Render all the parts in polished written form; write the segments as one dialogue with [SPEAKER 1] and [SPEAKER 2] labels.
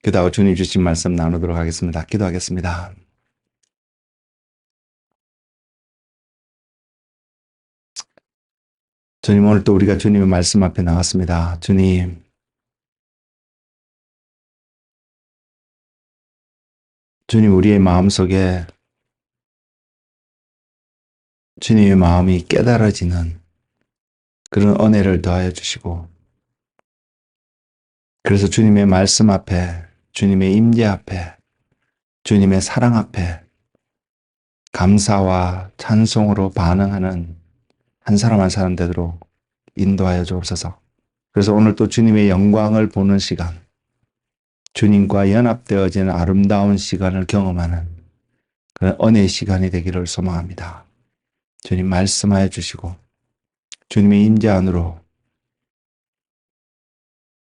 [SPEAKER 1] 기도하고 주님 주신 말씀 나누도록 하겠습니다. 기도하겠습니다. 주님, 오늘 또 우리가 주님의 말씀 앞에 나왔습니다. 주님, 우리의 마음속에 주님의 마음이 깨달아지는 그런 은혜를 더하여 주시고, 그래서 주님의 말씀 앞에, 주님의 임재 앞에, 주님의 사랑 앞에 감사와 찬송으로 반응하는 한 사람 한 사람 되도록 인도하여 주옵소서. 그래서 오늘 또 주님의 영광을 보는 시간, 주님과 연합되어지는 아름다운 시간을 경험하는 그런 은혜의 시간이 되기를 소망합니다. 주님 말씀하여 주시고 주님의 임재 안으로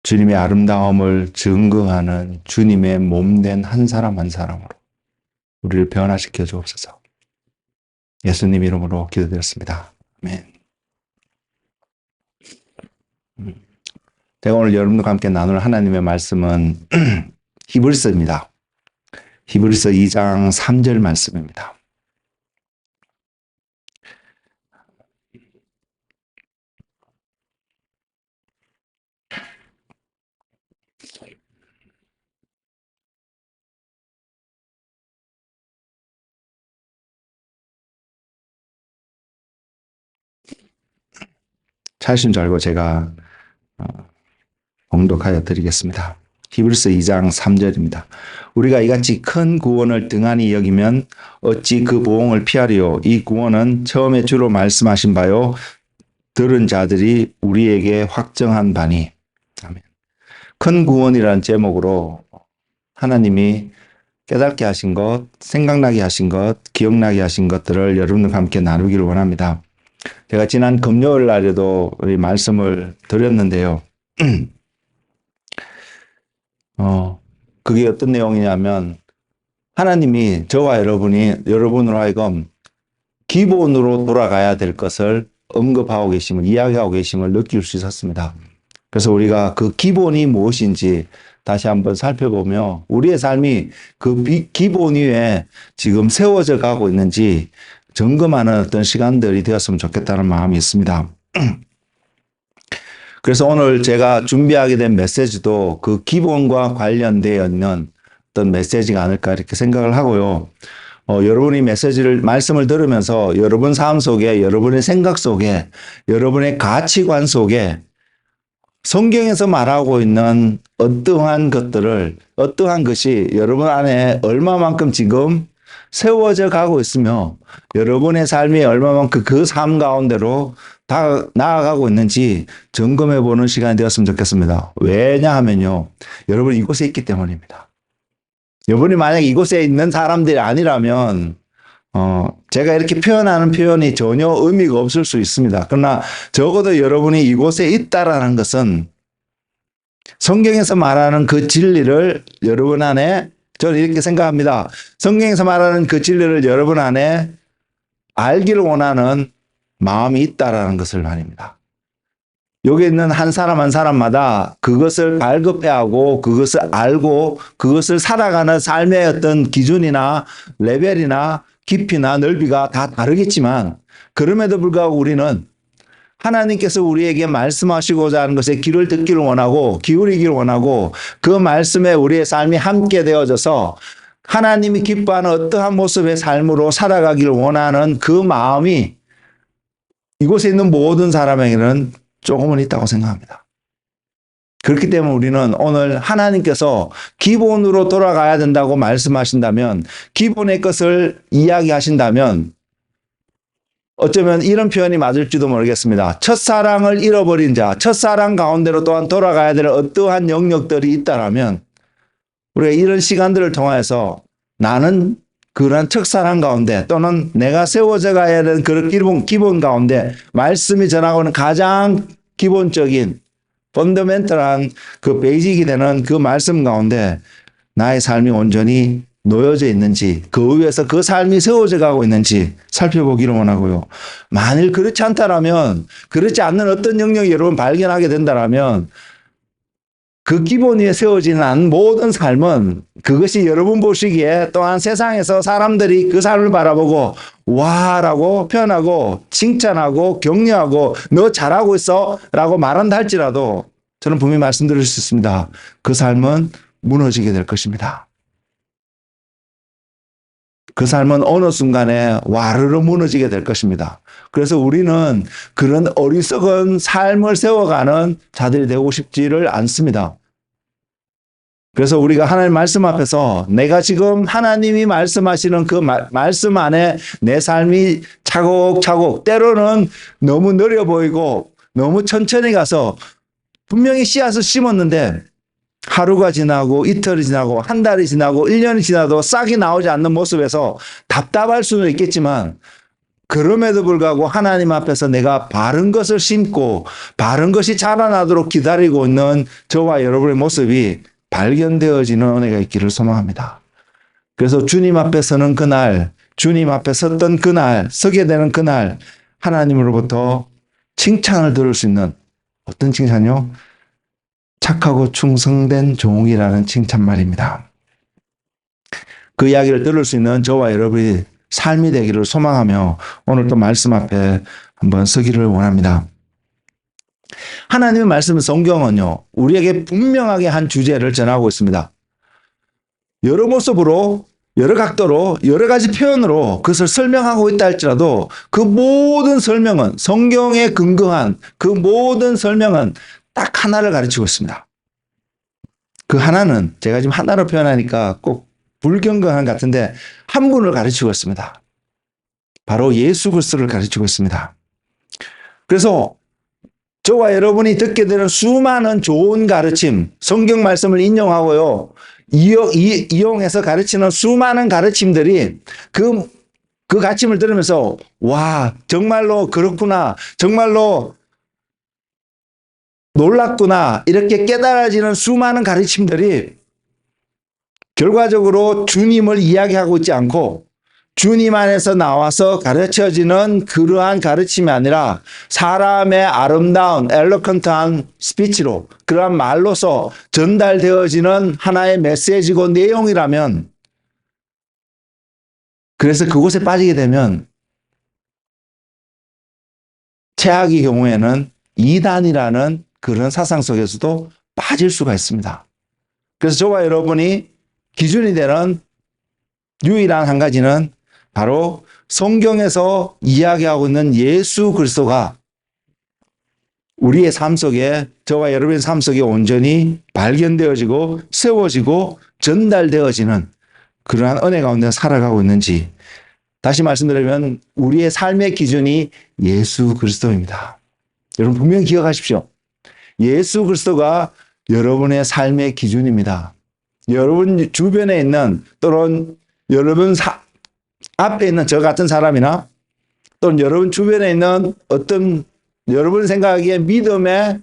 [SPEAKER 1] 주님의 아름다움을 증거하는 주님의 몸된 한 사람 한 사람으로 우리를 변화시켜 주옵소서. 예수님 이름으로 기도드렸습니다. 아멘. 제가 오늘 여러분들과 함께 나눌 하나님의 말씀은 히브리서입니다. 히브리서 2장 3절 말씀입니다. 찾으신 줄 알고 제가 봉독하여 드리겠습니다. 히브리서 2장 3절입니다. 우리가 이같이 큰 구원을 등한히 여기면 어찌 그 보응을 피하리요. 이 구원은 처음에 주로 말씀하신 바요 들은 자들이 우리에게 확정한 바니. 아멘. 큰 구원이라는 제목으로 하나님이 깨닫게 하신 것, 생각나게 하신 것, 기억나게 하신 것들을 여러분들과 함께 나누기를 원합니다. 제가 지난 금요일 날에도 우리 말씀을 드렸는데요. 그게 어떤 내용이냐면 하나님이 저와 여러분으로 하여금 기본으로 돌아가야 될 것을 언급하고 계심을, 이야기하고 계심을 느낄 수 있었습니다. 그래서 우리가 그 기본이 무엇인지 다시 한번 살펴보며 우리의 삶이 그 기본 위에 지금 세워져 가고 있는지 점검하는 어떤 시간들이 되었으면 좋겠다는 마음이 있습니다. 그래서 오늘 제가 준비하게 된 메시지도 그 기본과 관련되어 있는 어떤 메시지가 아닐까 이렇게 생각을 하고요. 여러분이 말씀을 들으면서 여러분 삶 속에, 여러분의 생각 속에, 여러분의 가치관 속에 성경에서 말하고 있는 어떠한 것이 여러분 안에 얼마만큼 지금 세워져 가고 있으며 여러분의 삶이 얼마만큼 그 삶 가운데로 다 나아가고 있는지 점검해 보는 시간이 되었으면 좋겠습니다. 왜냐하면요, 여러분이 이곳에 있기 때문입니다. 여러분이 만약 이곳에 있는 사람들이 아니라면 제가 이렇게 표현하는 표현이 전혀 의미가 없을 수 있습니다. 그러나 적어도 여러분이 이곳에 있다라는 것은 성경에서 말하는 그 진리를 여러분 안에, 저는 이렇게 생각합니다. 성경에서 말하는 그 진리를 여러분 안에 알기를 원하는 마음이 있다라는 것을 말입니다. 여기 있는 한 사람 한 사람마다 그것을 발급해하고 그것을 알고 그것을 살아가는 삶의 어떤 기준이나 레벨이나 깊이나 넓이가 다 다르겠지만 그럼에도 불구하고 우리는 하나님께서 우리에게 말씀하시고자 하는 것에 귀를 듣기를 원하고 기울이기를 원하고 그 말씀에 우리의 삶이 함께 되어져서 하나님이 기뻐하는 어떠한 모습의 삶으로 살아가기를 원하는 그 마음이 이곳에 있는 모든 사람에게는 조금은 있다고 생각합니다. 그렇기 때문에 우리는 오늘 하나님께서 기본으로 돌아가야 된다고 말씀하신다면, 기본의 것을 이야기하신다면 어쩌면 이런 표현이 맞을지도 모르겠습니다. 첫사랑을 잃어버린 자, 첫사랑 가운데로 또한 돌아가야 될 어떠한 영역들이 있다라면 우리가 이런 시간들을 통해서 나는 그런 첫사랑 가운데 또는 내가 세워져 가야 되는 그런 기본 가운데 말씀이 전하고는 가장 기본적인 펀더멘털한 그 베이직이 되는 그 말씀 가운데 나의 삶이 온전히 놓여져 있는지, 그 위에서 그 삶이 세워져 가고 있는지 살펴보기를 원하고요. 만일 그렇지 않다라면, 그렇지 않는 어떤 영역이 여러분 발견하게 된다라면 그 기본 위에 세워지는 모든 삶은 그것이 여러분 보시기에 또한 세상에서 사람들이 그 삶을 바라보고 와라고 표현하고 칭찬하고 격려하고 너 잘하고 있어 라고 말한다 할지라도 저는 분명히 말씀드릴 수 있습니다. 그 삶은 무너지게 될 것입니다. 그 삶은 어느 순간에 와르르 무너지게 될 것입니다. 그래서 우리는 그런 어리석은 삶을 세워가는 자들이 되고 싶지를 않습니다. 그래서 우리가 하나님 말씀 앞에서 내가 지금 하나님이 말씀하시는 그 말씀 안에 내 삶이 차곡차곡 때로는 너무 느려 보이고 너무 천천히 가서 분명히 씨앗을 심었는데 하루가 지나고 이틀이 지나고 한 달이 지나고 1년이 지나도 싹이 나오지 않는 모습에서 답답할 수는 있겠지만 그럼에도 불구하고 하나님 앞에서 내가 바른 것을 심고 바른 것이 자라나도록 기다리고 있는 저와 여러분의 모습이 발견되어지는 은혜가 있기를 소망합니다. 그래서 주님 앞에 서는 그날, 주님 앞에 섰던 그날, 서게 되는 그날 하나님으로부터 칭찬을 들을 수 있는 어떤 칭찬이요? 착하고 충성된 종이라는 칭찬말입니다. 그 이야기를 들을 수 있는 저와 여러분이 삶이 되기를 소망하며 오늘 또 말씀 앞에 한번 서기를 원합니다. 하나님의 말씀 성경은요, 우리에게 분명하게 한 주제를 전하고 있습니다. 여러 모습으로, 여러 각도로, 여러 가지 표현으로 그것을 설명하고 있다 할지라도 그 모든 설명은 성경에 근거한 그 모든 설명은 딱 하나를 가르치고 있습니다. 그 하나는 제가 지금 하나로 표현하니까 꼭 불경건한 것 같은데 한 분을 가르치고 있습니다. 바로 예수 그리스도를 가르치고 있습니다. 그래서 저와 여러분이 듣게 되는 수많은 좋은 가르침, 성경 말씀을 인용하고요, 이용해서 가르치는 수많은 가르침들이 그 가르침을 들으면서 와, 정말로 그렇구나, 정말로 놀랍구나 이렇게 깨달아지는 수많은 가르침들이 결과적으로 주님을 이야기하고 있지 않고 주님 안에서 나와서 가르쳐지는 그러한 가르침이 아니라 사람의 아름다운 엘로컨트한 스피치로 그러한 말로서 전달되어지는 하나의 메시지고 내용이라면 그래서 그곳에 빠지게 되면 최악의 경우에는 이단이라는 그런 사상 속에서도 빠질 수가 있습니다. 그래서 저와 여러분이 기준이 되는 유일한 한 가지는 바로 성경에서 이야기하고 있는 예수 그리스도가 우리의 삶 속에 저와 여러분의 삶 속에 온전히 발견되어지고 세워지고 전달되어지는 그러한 은혜 가운데 살아가고 있는지 다시 말씀드리면 우리의 삶의 기준이 예수 그리스도입니다. 여러분 분명히 기억하십시오. 예수 그리스도가 여러분의 삶의 기준입니다. 여러분 주변에 있는 또는 여러분 앞에 있는 저 같은 사람이나 또는 여러분 주변에 있는 어떤 여러분 생각하기에 믿음의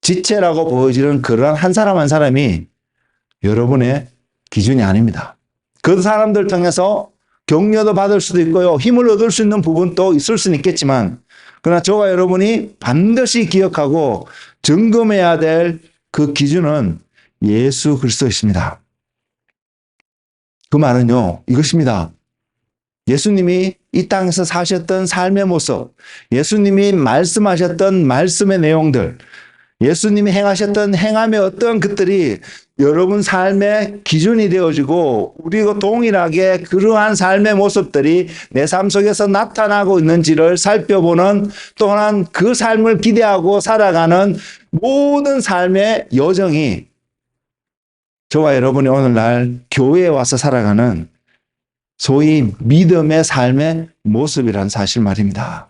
[SPEAKER 1] 지체라고 보여지는 그런 한 사람 한 사람이 여러분의 기준이 아닙니다. 그 사람들 통해서 격려도 받을 수도 있고요. 힘을 얻을 수 있는 부분도 있을 수는 있겠지만 그러나 저와 여러분이 반드시 기억하고 점검해야 될 그 기준은 예수 그리스도이십니다. 그 말은요, 이것입니다. 예수님이 이 땅에서 사셨던 삶의 모습, 예수님이 말씀하셨던 말씀의 내용들, 예수님이 행하셨던 행함의 어떤 것들이 여러분 삶의 기준이 되어지고 우리가 동일하게 그러한 삶의 모습들이 내 삶 속에서 나타나고 있는지를 살펴보는 또한 그 삶을 기대하고 살아가는 모든 삶의 여정이 저와 여러분이 오늘날 교회에 와서 살아가는 소위 믿음의 삶의 모습이라는 사실 말입니다.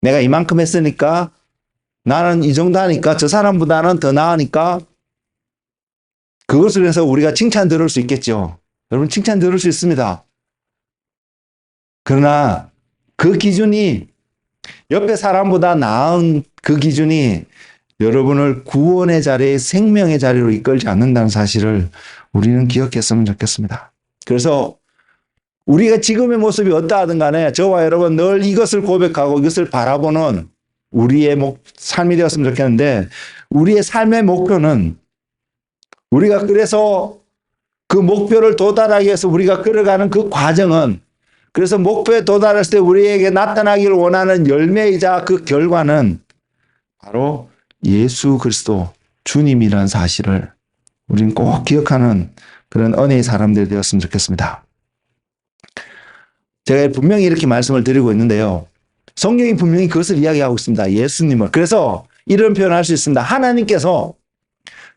[SPEAKER 1] 내가 이만큼 했으니까 나는 이 정도 하니까 저 사람보다는 더 나으니까 그것을 위해서 우리가 칭찬 들을 수 있겠죠. 여러분 칭찬 들을 수 있습니다. 그러나 그 기준이 옆에 사람보다 나은 그 기준이 여러분을 구원의 자리에 생명의 자리로 이끌지 않는다는 사실을 우리는 기억했으면 좋겠습니다. 그래서 우리가 지금의 모습이 어떠하든 간에 저와 여러분 늘 이것을 고백하고 이것을 바라보는 우리의 삶이 되었으면 좋겠는데 우리의 삶의 목표는 우리가 그래서 그 목표를 도달하기 위해서 우리가 걸어가는 그 과정은 그래서 목표에 도달했을 때 우리에게 나타나기를 원하는 열매이자 그 결과는 바로 예수 그리스도 주님이라는 사실을 우리는 꼭 기억하는 그런 은혜의 사람들이 되었으면 좋겠습니다. 제가 분명히 이렇게 말씀을 드리고 있는데요. 성경이 분명히 그것을 이야기하고 있습니다. 예수님을. 그래서 이런 표현을 할 수 있습니다. 하나님께서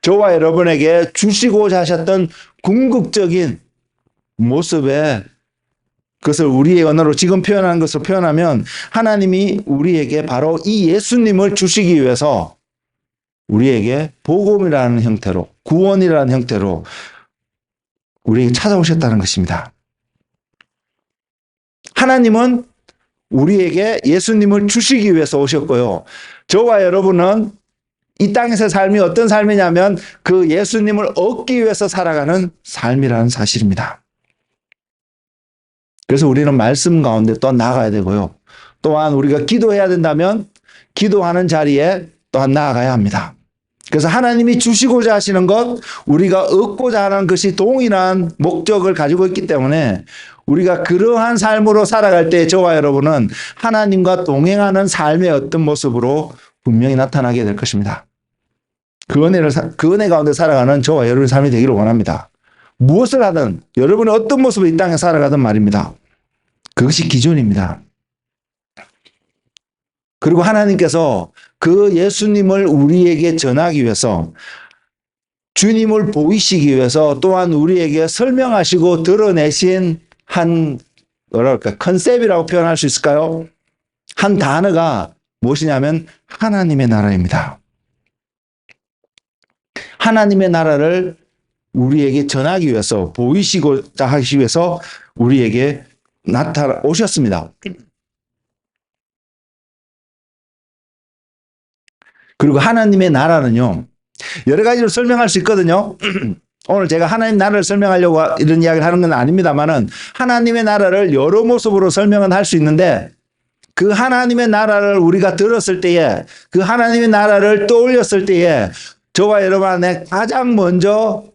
[SPEAKER 1] 저와 여러분에게 주시고자 하셨던 궁극적인 모습에 그것을 우리의 언어로 지금 표현하는 것을 표현하면 하나님이 우리에게 바로 이 예수님을 주시기 위해서 우리에게 복음이라는 형태로 구원이라는 형태로 우리에게 찾아오셨다는 것입니다. 하나님은 우리에게 예수님을 주시기 위해서 오셨고요. 저와 여러분은 이 땅에서의 삶이 어떤 삶이냐면 그 예수님을 얻기 위해서 살아가는 삶이라는 사실입니다. 그래서 우리는 말씀 가운데 또 나아가야 되고요. 또한 우리가 기도해야 된다면 기도하는 자리에 또한 나아가야 합니다. 그래서 하나님이 주시고자 하시는 것, 우리가 얻고자 하는 것이 동일한 목적을 가지고 있기 때문에 우리가 그러한 삶으로 살아갈 때 저와 여러분은 하나님과 동행하는 삶의 어떤 모습으로 분명히 나타나게 될 것입니다. 그 은혜 가운데 살아가는 저와 여러분의 삶이 되기를 원합니다. 무엇을 하든 여러분이 어떤 모습으로 이 땅에 살아가든 말입니다. 그것이 기준입니다. 그리고 하나님께서 그 예수님을 우리에게 전하기 위해서 주님을 보이시기 위해서 또한 우리에게 설명하시고 드러내신 한 컨셉이라고 표현할 수 있을까요? 한 단어가 무엇이냐면 하나님의 나라입니다. 하나님의 나라를 우리에게 전하기 위해서 보이시고자 하시기 위해서 우리에게 오셨습니다. 그리고 하나님의 나라는요, 여러 가지로 설명할 수 있거든요. 오늘 제가 하나님 나라를 설명하려고 이런 이야기를 하는 건 아닙니다만은 하나님의 나라를 여러 모습으로 설명은 할 수 있는데 그 하나님의 나라를 우리가 들었을 때에 그 하나님의 나라를 떠올렸을 때에 저와 여러분 안에 가장 먼저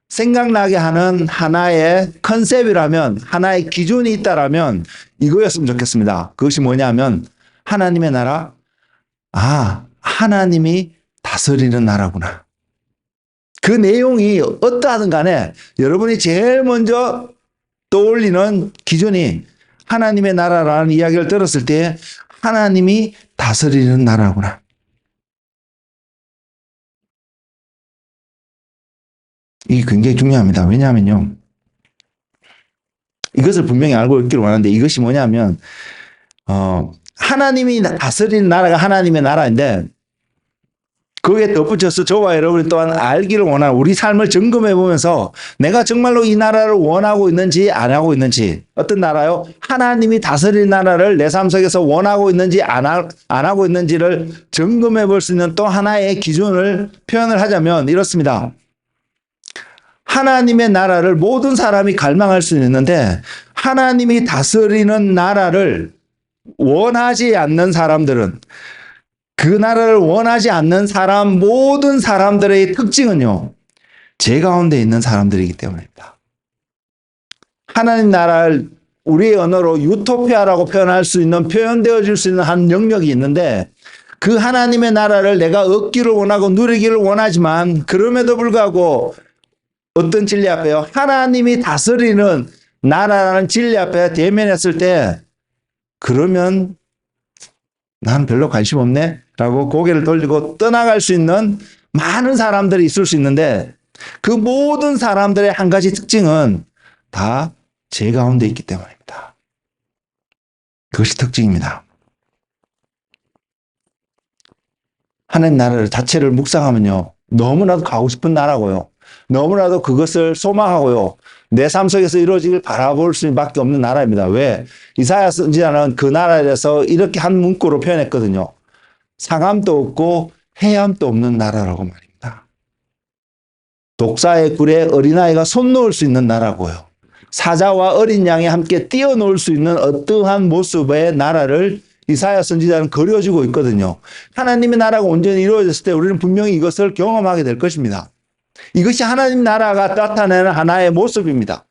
[SPEAKER 1] 생각나게 하는 하나의 컨셉이라면 하나의 기준이 있다라면 이거였으면 좋겠습니다. 그것이 뭐냐면 하나님의 나라, 하나님이 다스리는 나라구나. 그 내용이 어떠하든 간에 여러분이 제일 먼저 떠올리는 기준이 하나님의 나라라는 이야기를 들었을 때 하나님이 다스리는 나라구나. 이게 굉장히 중요합니다. 왜냐하면요. 이것을 분명히 알고 있기를 원하는데 이것이 뭐냐면 하나님이 다스리는 나라가 하나님의 나라인데 거기에 덧붙여서 저와 여러분이 또한 알기를 원하는 우리 삶을 점검해 보면서 내가 정말로 이 나라를 원하고 있는지 안 하고 있는지 어떤 나라요? 하나님이 다스리는 나라를 내 삶 속에서 원하고 있는지 안 하고 있는지를 점검해 볼 수 있는 또 하나의 기준을 표현을 하자면 이렇습니다. 하나님의 나라를 모든 사람이 갈망할 수 있는데 하나님이 다스리는 나라를 원하지 않는 사람들은 그 나라를 원하지 않는 모든 사람들의 특징은요, 제 가운데 있는 사람들이기 때문입니다. 하나님 나라를 우리의 언어로 유토피아라고 표현할 수 있는, 표현되어질 수 있는 한 영역이 있는데 그 하나님의 나라를 내가 얻기를 원하고 누리기를 원하지만 그럼에도 불구하고 어떤 진리 앞에요? 하나님이 다스리는 나라라는 진리 앞에 대면했을 때 그러면 난 별로 관심 없네 라고 고개를 돌리고 떠나갈 수 있는 많은 사람들이 있을 수 있는데 그 모든 사람들의 한 가지 특징은 다 제 가운데 있기 때문입니다. 그것이 특징입니다. 하나님 나라를 자체를 묵상하면요, 너무나도 가고 싶은 나라고요. 너무나도 그것을 소망하고요. 내 삶 속에서 이루어지길 바라볼 수밖에 없는 나라입니다. 왜? 이사야 선지자는 그 나라에 대해서 이렇게 한 문구로 표현했거든요. 상함도 없고 해함도 없는 나라라고 말입니다. 독사의 굴에 어린아이가 손 놓을 수 있는 나라고요. 사자와 어린 양이 함께 뛰어놀 수 있는 어떠한 모습의 나라를 이사야 선지자는 그려주고 있거든요. 하나님의 나라가 온전히 이루어졌을 때 우리는 분명히 이것을 경험하게 될 것입니다. 이것이 하나님 나라가 나타내는 하나의 모습입니다.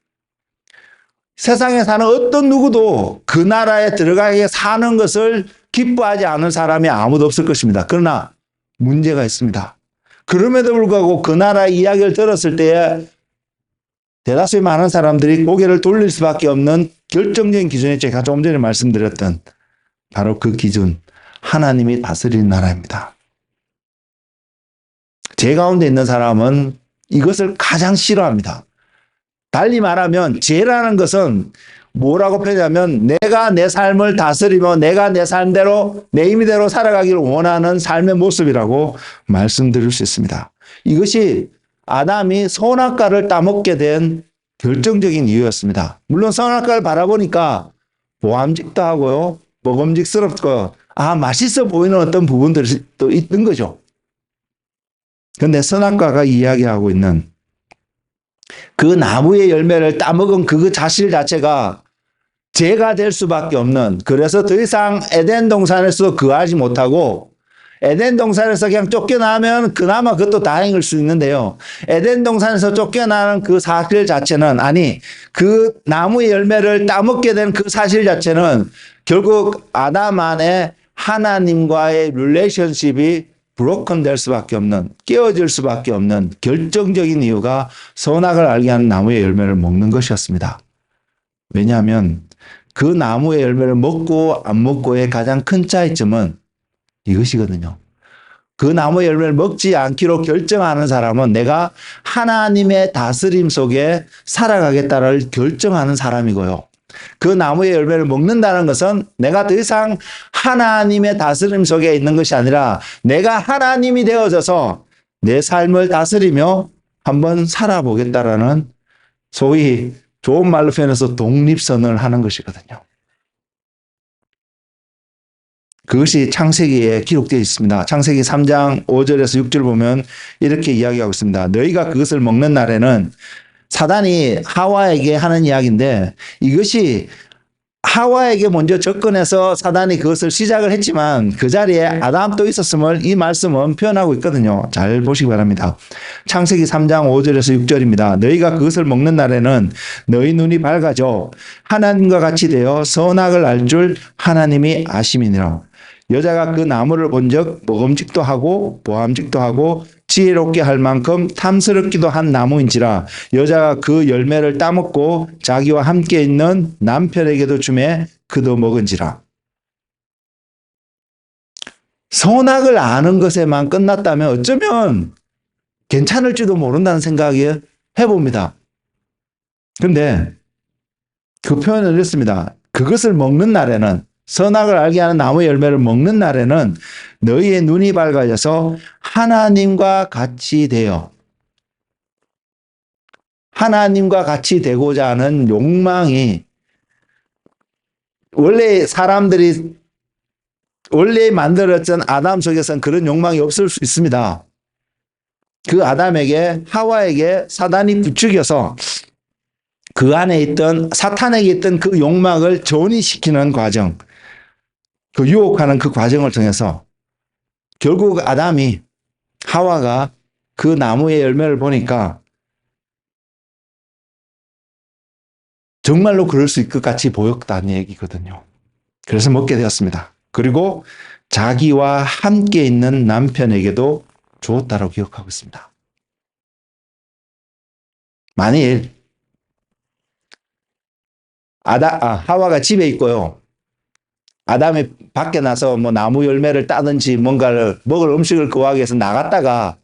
[SPEAKER 1] 세상에 사는 어떤 누구도 그 나라에 들어가게 사는 것을 기뻐하지 않은 사람이 아무도 없을 것입니다. 그러나 문제가 있습니다. 그럼에도 불구하고 그 나라의 이야기를 들었을 때에 대다수의 많은 사람들이 고개를 돌릴 수밖에 없는 결정적인 기준이 제가 조금 전에 말씀드렸던 바로 그 기준, 하나님이 다스리는 나라입니다. 제 가운데 있는 사람은 이것을 가장 싫어합니다. 달리 말하면 죄라는 것은 뭐라고 표현하면 내가 내 삶을 다스리며 내가 내 삶대로 내 임의대로 살아가기를 원하는 삶의 모습이라고 말씀드릴 수 있습니다. 이것이 아담이 선악과를 따먹게 된 결정적인 이유였습니다. 물론 선악과를 바라보니까 보암직도 하고요. 먹음직스럽고 맛있어 보이는 어떤 부분들이 또 있는 거죠. 그런데 선악과가 이야기하고 있는 그 나무의 열매를 따먹은 그 자실 자체가 죄가 될 수밖에 없는, 그래서 더 이상 에덴 동산에서 거하지 못하고 에덴 동산에서 그냥 쫓겨나면 그나마 그것도 다행일 수 있는데요. 에덴 동산에서 쫓겨나는 그 사실 자체는, 아니 그 나무의 열매를 따먹게 된 그 사실 자체는 결국 아담 안에 하나님과의 릴레이션십이 브로큰 될 수밖에 없는, 깨어질 수밖에 없는 결정적인 이유가 선악을 알게 하는 나무의 열매를 먹는 것이었습니다. 왜냐하면 그 나무의 열매를 먹고 안 먹고의 가장 큰 차이점은 이것이거든요. 그 나무의 열매를 먹지 않기로 결정하는 사람은 내가 하나님의 다스림 속에 살아가겠다를 결정하는 사람이고요. 그 나무의 열매를 먹는다는 것은 내가 더 이상 하나님의 다스림 속에 있는 것이 아니라 내가 하나님이 되어져서 내 삶을 다스리며 한번 살아보겠다라는, 소위 좋은 말로 표현해서 독립선언을 하는 것이거든요. 그것이 창세기에 기록되어 있습니다. 창세기 3장 5절에서 6절 보면 이렇게 이야기하고 있습니다. 너희가 그것을 먹는 날에는, 사단이 하와에게 하는 이야기인데 이것이 하와에게 먼저 접근해서 사단이 그것을 시작을 했지만 그 자리에 아담도 있었음을 이 말씀은 표현하고 있거든요. 잘 보시기 바랍니다. 창세기 3장 5절에서 6절입니다. 너희가 그것을 먹는 날에는 너희 눈이 밝아져 하나님과 같이 되어 선악을 알 줄 하나님이 아심이니라. 여자가 그 나무를 본즉 먹음직도 하고 보암직도 하고 지혜롭게 할 만큼 탐스럽기도 한 나무인지라 여자가 그 열매를 따먹고 자기와 함께 있는 남편에게도 주매 그도 먹은지라. 선악을 아는 것에만 끝났다면 어쩌면 괜찮을지도 모른다는 생각이 해봅니다. 그런데 그 표현을 했습니다. 그것을 먹는 날에는, 선악을 알게 하는 나무의 열매를 먹는 날에는 너희의 눈이 밝아져서 하나님과 같이 되어, 하나님과 같이 되고자 하는 욕망이, 원래 사람들이 원래 만들었던 아담 속에서는 그런 욕망이 없을 수 있습니다. 그 아담에게, 하와에게 사단이 부추겨서 그 안에 있던, 사탄에게 있던 그 욕망을 전이시키는 과정, 그 유혹하는 그 과정을 통해서 결국 아담이, 하와가 그 나무의 열매를 보니까 정말로 그럴 수 있을 것 같이 보였다는 얘기거든요. 그래서 먹게 되었습니다. 그리고 자기와 함께 있는 남편에게도 주었다라고 기억하고 있습니다. 만일 하와가 집에 있고요, 아담이 밖에 나서 뭐 나무 열매를 따든지 뭔가를 먹을 음식을 구하기 위해서 나갔다가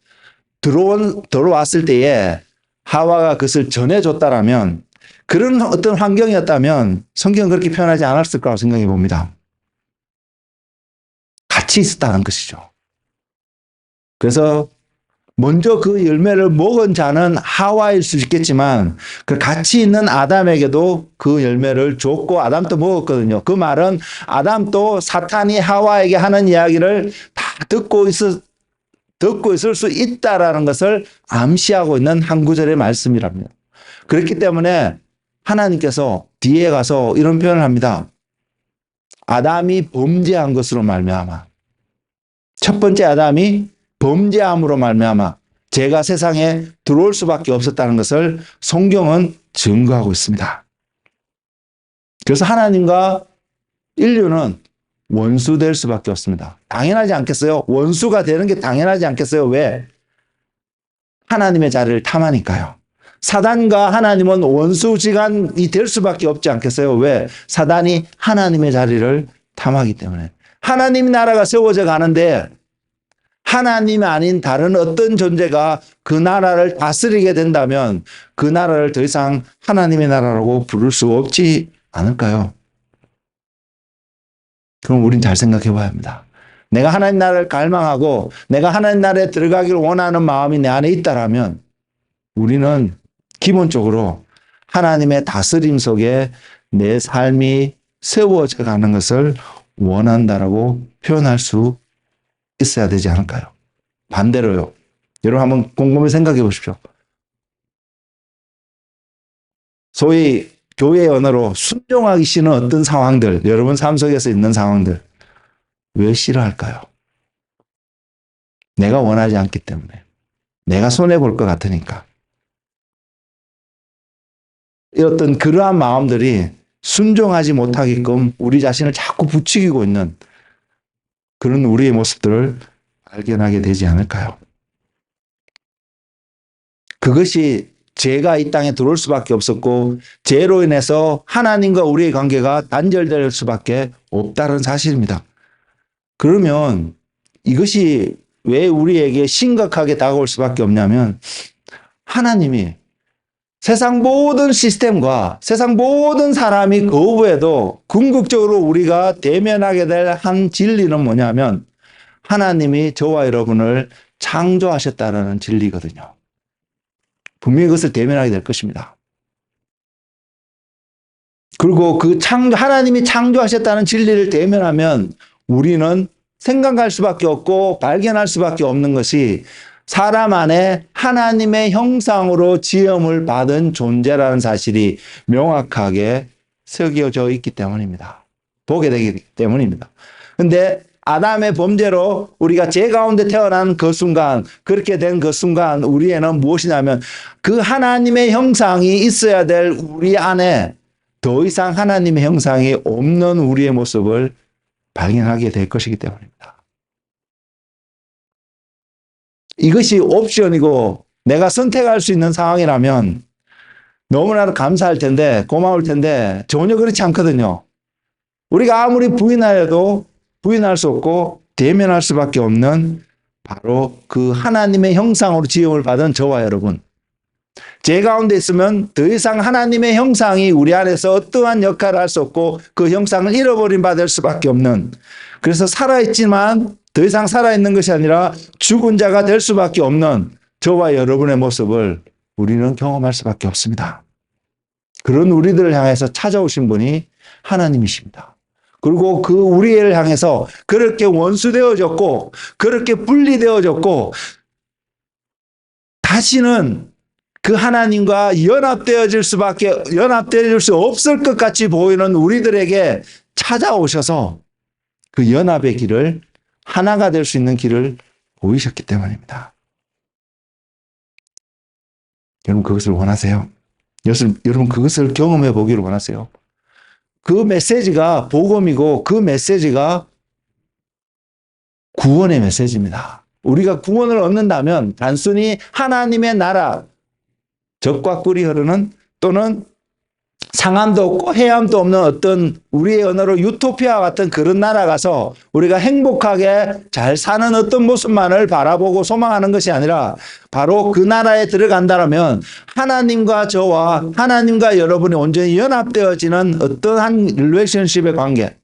[SPEAKER 1] 들어왔을 때에 하와가 그것을 전해줬다라면, 그런 어떤 환경이었다면 성경은 그렇게 표현하지 않았을 거라고 생각해 봅니다. 같이 있었다는 것이죠. 그래서 먼저 그 열매를 먹은 자는 하와일 수 있겠지만 그 같이 있는 아담에게도 그 열매를 줬고 아담도 먹었거든요. 그 말은 아담도 사탄이 하와에게 하는 이야기를 다 듣고 있을 수 있다라는 것을 암시하고 있는 한 구절의 말씀이랍니다. 그렇기 때문에 하나님께서 뒤에 가서 이런 표현을 합니다. 아담이 범죄한 것으로 말미암아, 첫 번째 아담이 범죄함으로 말미암아 죄가 세상에 들어올 수밖에 없었다는 것을 성경은 증거하고 있습니다. 그래서 하나님과 인류는 원수될 수밖에 없습니다. 당연하지 않겠어요? 원수가 되는 게 당연하지 않겠어요? 왜? 하나님의 자리를 탐하니까요. 사단과 하나님은 원수지간이 될 수밖에 없지 않겠어요? 왜? 사단이 하나님의 자리를 탐하기 때문에. 하나님 나라가 세워져 가는데 하나님이 아닌 다른 어떤 존재가 그 나라를 다스리게 된다면 그 나라를 더 이상 하나님의 나라라고 부를 수 없지 않을까요? 그럼 우린 잘 생각해 봐야 합니다. 내가 하나님 나라를 갈망하고 내가 하나님 나라에 들어가기를 원하는 마음이 내 안에 있다라면 우리는 기본적으로 하나님의 다스림 속에 내 삶이 세워져 가는 것을 원한다라고 표현할 수 있어야 되지 않을까요? 반대로요. 여러분 한번 곰곰이 생각해 보십시오. 소위 교회의 언어로 순종하기 싫은 어떤 상황들, 여러분 삶 속에서 있는 상황들, 왜 싫어할까요? 내가 원하지 않기 때문에. 내가 손해볼 것 같으니까. 어떤 그러한 마음들이 순종하지 못하게끔 우리 자신을 자꾸 부추기고 있는 그런 우리의 모습들을 발견하게 되지 않을까요? 그것이 죄가 이 땅에 들어올 수밖에 없었고 죄로 인해서 하나님과 우리의 관계가 단절될 수밖에 없다는 사실입니다. 그러면 이것이 왜 우리에게 심각하게 다가올 수밖에 없냐면 하나님이 세상 모든 시스템과 세상 모든 사람이 거부해도 궁극적으로 우리가 대면하게 될 한 진리는 뭐냐면 하나님이 저와 여러분을 창조하셨다는 진리거든요. 분명히 그것을 대면하게 될 것입니다. 그리고 하나님이 창조하셨다는 진리를 대면하면 우리는 생각할 수밖에 없고 발견할 수밖에 없는 것이 사람 안에 하나님의 형상으로 지음을 받은 존재라는 사실이 명확하게 새겨져 있기 때문입니다. 보게 되기 때문입니다. 그런데 아담의 범죄로 우리가 죄 가운데 태어난 그 순간, 그렇게 된 그 순간 우리에는 무엇이냐면 그 하나님의 형상이 있어야 될 우리 안에 더 이상 하나님의 형상이 없는 우리의 모습을 발견하게 될 것이기 때문입니다. 이것이 옵션이고 내가 선택할 수 있는 상황이라면 너무나도 감사할 텐데 고마울 텐데 전혀 그렇지 않거든요. 우리가 아무리 부인하여도 부인할 수 없고 대면할 수밖에 없는 바로 그 하나님의 형상으로 지음을 받은 저와 여러분. 죄 가운데 있으면 더 이상 하나님의 형상이 우리 안에서 어떠한 역할을 할 수 없고 그 형상을 잃어버린 바 될 수밖에 없는, 그래서 살아있지만 더 이상 살아있는 것이 아니라 죽은 자가 될 수밖에 없는 저와 여러분의 모습을 우리는 경험할 수밖에 없습니다. 그런 우리들을 향해서 찾아오신 분이 하나님이십니다. 그리고 그 우리를 향해서 그렇게 원수되어졌고 그렇게 분리되어졌고 다시는 그 하나님과 연합되어질 수 없을 것 같이 보이는 우리들에게 찾아오셔서 그 연합의 길을, 하나가 될 수 있는 길을 보이셨기 때문입니다. 여러분 그것을 원하세요? 여러분 그것을 경험해 보기를 원하세요? 그 메시지가 복음이고 그 메시지가 구원의 메시지입니다. 우리가 구원을 얻는다면 단순히 하나님의 나라, 적과 꿀이 흐르는 또는 상함도 없고 해함도 없는 어떤 우리의 언어로 유토피아 같은 그런 나라 가서 우리가 행복하게 잘 사는 어떤 모습만을 바라보고 소망하는 것이 아니라 바로 그 나라에 들어간다면 하나님과 저와 하나님과 여러분이 온전히 연합되어지는 어떠한 릴레이션십의 관계,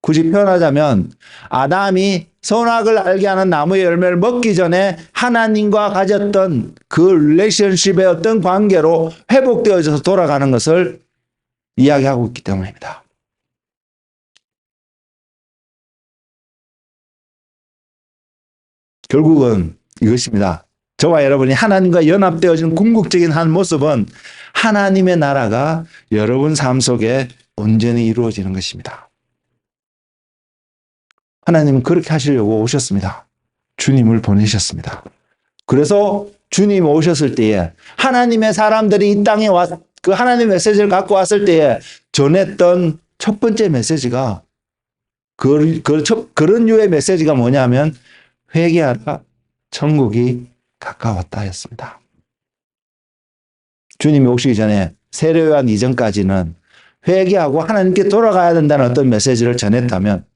[SPEAKER 1] 굳이 표현하자면 아담이 선악을 알게 하는 나무의 열매를 먹기 전에 하나님과 가졌던 그 릴레이션십의 어떤 관계로 회복되어져서 돌아가는 것을 이야기하고 있기 때문입니다. 결국은 이것입니다. 저와 여러분이 하나님과 연합되어진 궁극적인 한 모습은 하나님의 나라가 여러분 삶 속에 온전히 이루어지는 것입니다. 하나님은 그렇게 하시려고 오셨습니다. 주님을 보내셨습니다. 그래서 주님 오셨을 때에 하나님의 사람들이 이 땅에 와서 그 하나님의 메시지를 갖고 왔을 때에 전했던 첫 번째 메시지가 그런 류의 메시지가 뭐냐면 회개하라 천국이 가까웠다였습니다. 주님이 오시기 전에 세례요한 이전까지는 회개하고 하나님께 돌아가야 된다는 어떤 메시지를 전했다면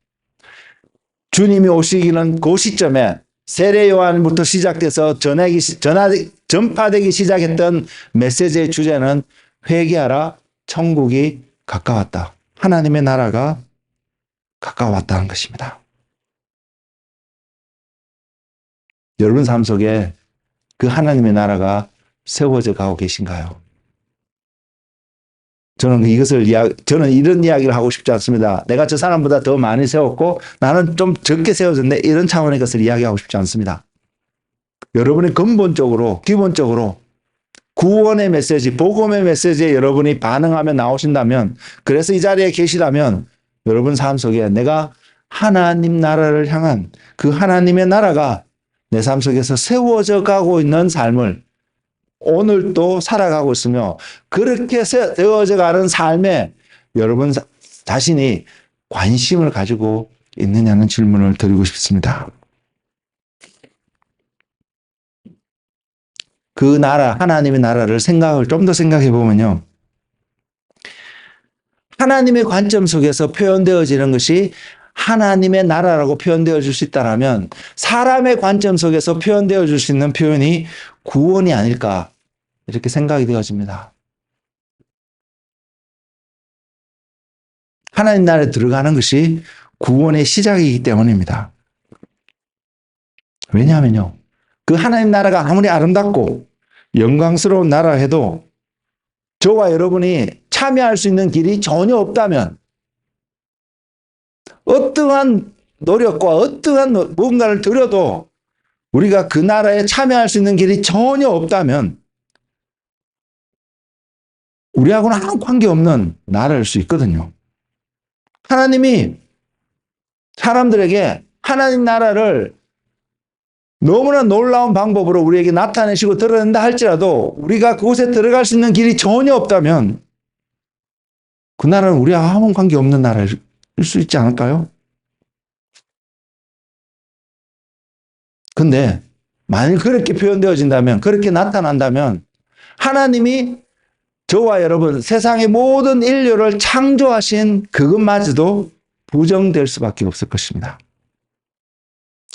[SPEAKER 1] 주님이 오시기는 그 시점에 세례요한부터 시작돼서 전파되기 시작했던 메시지의 주제는 회개하라 천국이 가까웠다. 하나님의 나라가 가까웠다는 것입니다. 여러분 삶 속에 그 하나님의 나라가 세워져 가고 계신가요? 저는 이런 이야기를 하고 싶지 않습니다. 내가 저 사람보다 더 많이 세웠고 나는 좀 적게 세워졌네. 이런 차원의 것을 이야기하고 싶지 않습니다. 여러분이 근본적으로, 기본적으로 구원의 메시지, 복음의 메시지에 여러분이 반응하며 나오신다면, 그래서 이 자리에 계시다면 여러분 삶 속에 내가 하나님 나라를 향한 그 하나님의 나라가 내 삶 속에서 세워져 가고 있는 삶을 오늘도 살아가고 있으며 그렇게 세워져 가는 삶에 여러분 자신이 관심을 가지고 있느냐는 질문을 드리고 싶습니다. 그 나라, 하나님의 나라를 좀 더 생각해 보면요. 하나님의 관점 속에서 표현되어지는 것이 하나님의 나라라고 표현되어 줄 수 있다면 사람의 관점 속에서 표현되어 줄 수 있는 표현이 구원이 아닐까 이렇게 생각이 되어집니다. 하나님 나라에 들어가는 것이 구원의 시작이기 때문입니다. 왜냐하면요. 그 하나님 나라가 아무리 아름답고 영광스러운 나라 해도 저와 여러분이 참여할 수 있는 길이 전혀 없다면 어떠한 노력과 어떠한 무언가를 들여도 우리가 그 나라에 참여할 수 있는 길이 전혀 없다면 우리하고는 아무 관계없는 나라일 수 있거든요. 하나님이 사람들에게 하나님 나라를 너무나 놀라운 방법으로 우리에게 나타내시고 드러낸다 할지라도 우리가 그곳에 들어갈 수 있는 길이 전혀 없다면 그 나라는 우리와 아무 관계없는 나라일 수 있지 않을까요? 근데 만일 그렇게 표현되어진다면, 그렇게 나타난다면 하나님이 저와 여러분, 세상의 모든 인류를 창조하신 그것마저도 부정될 수밖에 없을 것입니다.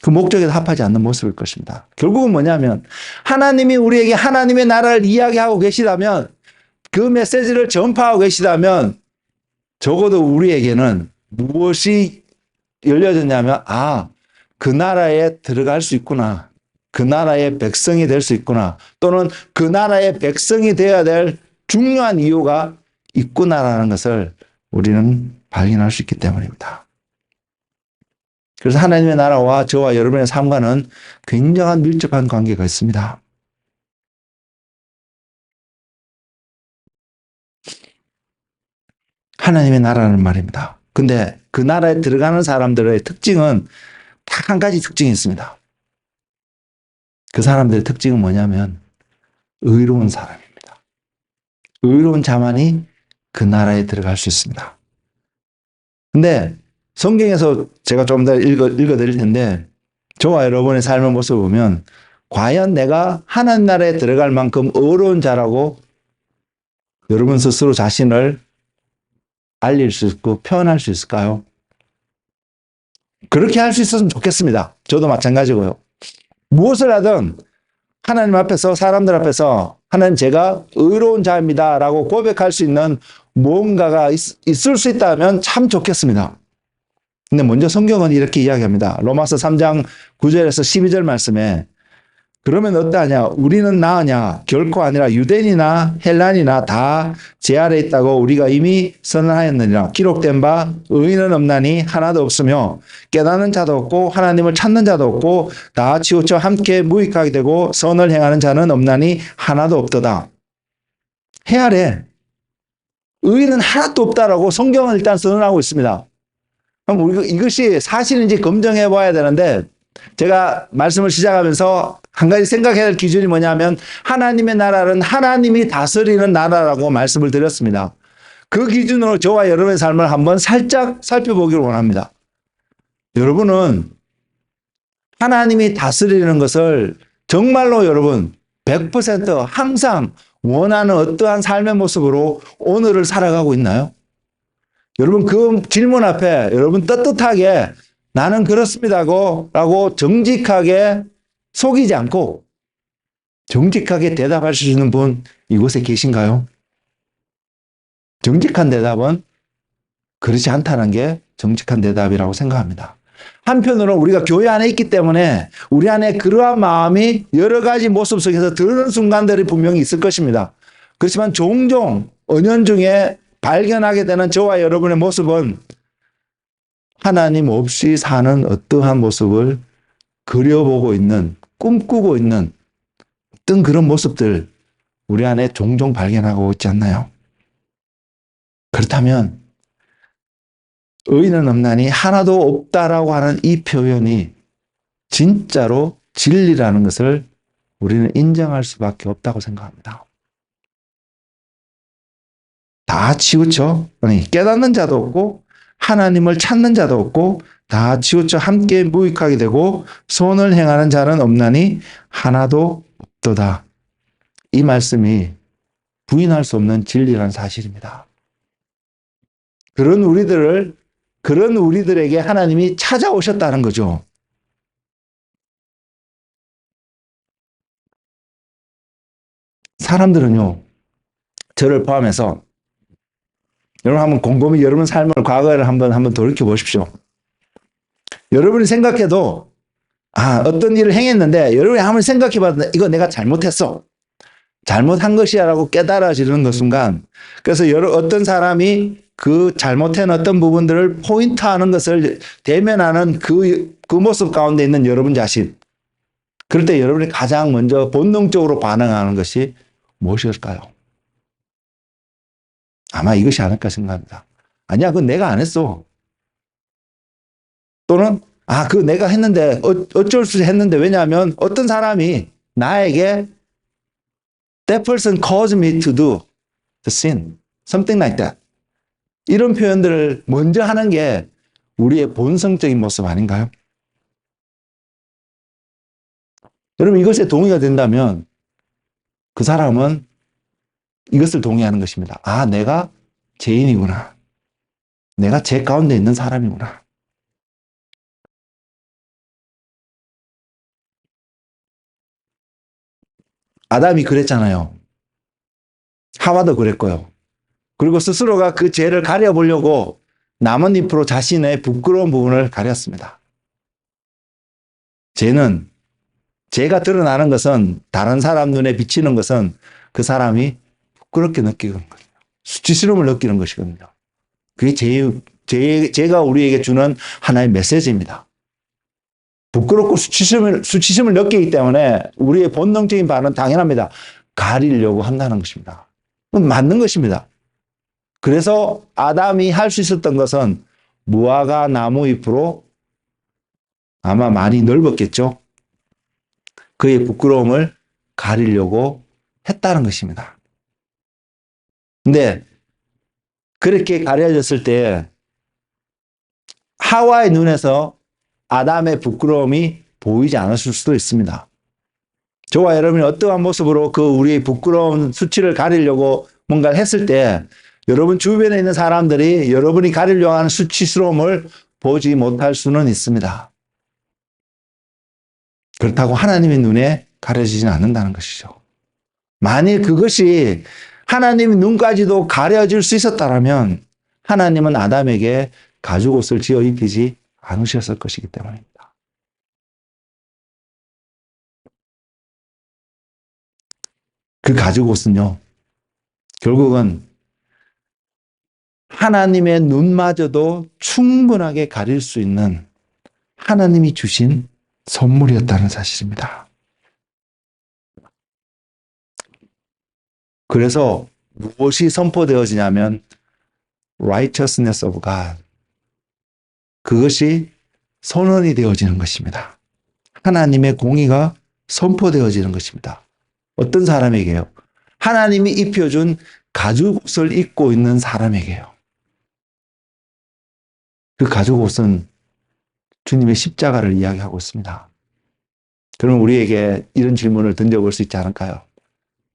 [SPEAKER 1] 그 목적에 합하지 않는 모습일 것입니다. 결국은 뭐냐면 하나님이 우리에게 하나님의 나라를 이야기하고 계시다면, 그 메시지를 전파하고 계시다면 적어도 우리에게는 무엇이 열려졌냐면 그 나라에 들어갈 수 있구나. 그 나라의 백성이 될 수 있구나. 또는 그 나라의 백성이 되어야 될 중요한 이유가 있구나라는 것을 우리는 발견할 수 있기 때문입니다. 그래서 하나님의 나라와 저와 여러분의 삶과는 굉장한 밀접한 관계가 있습니다. 하나님의 나라는 말입니다. 근데 그 나라에 들어가는 사람들의 특징은 딱 한 가지 특징이 있습니다. 그 사람들의 특징은 뭐냐면 의로운 사람입니다. 의로운 자만이 그 나라에 들어갈 수 있습니다. 근데 성경에서 제가 좀 더 읽어드릴 텐데 저와 여러분의 삶의 모습을 보면 과연 내가 하나님 나라에 들어갈 만큼 의로운 자라고 여러분 스스로 자신을 알릴 수 있고 표현할 수 있을까요? 그렇게 할 수 있었으면 좋겠습니다. 저도 마찬가지고요. 무엇을 하든 하나님 앞에서, 사람들 앞에서 하나님 제가 의로운 자입니다 라고 고백할 수 있는 무언가가 있을 수 있다면 참 좋겠습니다. 근데 먼저 성경은 이렇게 이야기합니다. 로마서 3장 9절에서 12절 말씀에 그러면 어떠하냐? 우리는 나으냐? 결코 아니라 유대인이나 헬란이나 다 제 아래 있다고 우리가 이미 선언하였느니라. 기록된 바 의인은 없나니 하나도 없으며 깨닫는 자도 없고 하나님을 찾는 자도 없고 다 치우쳐 함께 무익하게 되고 선을 행하는 자는 없나니 하나도 없도다. 해 아래 의인은 하나도 없다라고 성경은 일단 선언하고 있습니다. 그럼 우리 이것이 사실인지 검증해 봐야 되는데 제가 말씀을 시작하면서 한 가지 생각해야 할 기준이 뭐냐면 하나님의 나라는 하나님이 다스리는 나라라고 말씀을 드렸습니다. 그 기준으로 저와 여러분의 삶을 한번 살짝 살펴보기를 원합니다. 여러분은 하나님이 다스리는 것을 정말로 여러분 100% 항상 원하는 어떠한 삶의 모습으로 오늘을 살아가고 있나요? 여러분 그 질문 앞에 여러분 떳떳하게 나는 그렇습니다고 정직하게 속이지 않고 정직하게 대답할 수 있는 분 이곳에 계신가요? 정직한 대답은 그렇지 않다는 게 정직한 대답이라고 생각합니다. 한편으로 우리가 교회 안에 있기 때문에 우리 안에 그러한 마음이 여러 가지 모습 속에서 드러나는 순간들이 분명히 있을 것입니다. 그렇지만 종종 은연중에 발견하게 되는 저와 여러분의 모습은 하나님 없이 사는 어떠한 모습을 그려보고 있는, 꿈꾸고 있는 어떤 그런 모습들 우리 안에 종종 발견하고 있지 않나요? 그렇다면 의인은 없나니 하나도 없다라고 하는 이 표현이 진짜로 진리라는 것을 우리는 인정할 수밖에 없다고 생각합니다. 다 치우쳐 깨닫는 자도 없고 하나님을 찾는 자도 없고 다 치우쳐 함께 무익하게 되고 선을 행하는 자는 없나니 하나도 없도다. 이 말씀이 부인할 수 없는 진리라는 사실입니다. 그런 우리들에게 하나님이 찾아오셨다는 거죠. 사람들은요, 저를 포함해서 여러분 한번 곰곰이 여러분 삶을 과거를 한번 돌이켜 보십시오. 여러분이 생각해도 어떤 일을 행했는데 여러분이 한번 생각해 봐도 이거 내가 잘못했어. 잘못한 것이야라고 깨달아지는 그 순간 그래서 어떤 사람이 그 잘못한 어떤 부분들을 포인트하는 것을 대면하는 그 모습 가운데 있는 여러분 자신 그럴 때 여러분이 가장 먼저 본능적으로 반응하는 것이 무엇일까요? 아마 이것이 아닐까 생각합니다. 아니야, 그건 내가 안 했어. 또는 그거 내가 했는데 어쩔 수 했는데 왜냐하면 어떤 사람이 나에게 that person caused me to do the sin. Something like that. 이런 표현들을 먼저 하는 게 우리의 본성적인 모습 아닌가요? 여러분 이것에 동의가 된다면 그 사람은 이것을 동의하는 것입니다. 내가 죄인이구나. 내가 죄 가운데 있는 사람이구나. 아담이 그랬잖아요. 하와도 그랬고요. 그리고 스스로가 그 죄를 가려보려고 나뭇잎으로 자신의 부끄러운 부분을 가렸습니다. 죄가 드러나는 것은 다른 사람 눈에 비치는 것은 그 사람이 부끄럽게 느끼는 거예요. 수치스러움을 느끼는 것이거든요. 그게 죄가 우리에게 주는 하나의 메시지입니다. 부끄럽고 수치심을 느끼기 때문에 우리의 본능적인 반응은 당연합니다. 가리려고 한다는 것입니다. 맞는 것입니다. 그래서 아담이 할 수 있었던 것은 무화과 나무 잎으로 아마 많이 넓었겠죠. 그의 부끄러움을 가리려고 했다는 것입니다. 근데 그렇게 가려졌을 때 하와의 눈에서 아담의 부끄러움이 보이지 않았을 수도 있습니다. 저와 여러분이 어떠한 모습으로 그 우리의 부끄러운 수치를 가리려고 뭔가를 했을 때 여러분 주변에 있는 사람들이 여러분이 가리려고 하는 수치스러움을 보지 못할 수는 있습니다. 그렇다고 하나님의 눈에 가려지지는 않는다는 것이죠. 만일 그것이 하나님의 눈까지도 가려질 수 있었다면 하나님은 아담에게 가죽옷을 지어 입히지 않으셨을 것이기 때문입니다. 그 가죽옷은요, 결국은 하나님의 눈마저도 충분하게 가릴 수 있는 하나님이 주신 선물이었다는 사실입니다. 그래서 무엇이 선포되어지냐면 righteousness of God. 그것이 선언이 되어지는 것입니다. 하나님의 공의가 선포되어지는 것입니다. 어떤 사람에게요? 하나님이 입혀준 가죽옷을 입고 있는 사람에게요. 그 가죽옷은 주님의 십자가를 이야기하고 있습니다. 그럼 우리에게 이런 질문을 던져볼 수 있지 않을까요?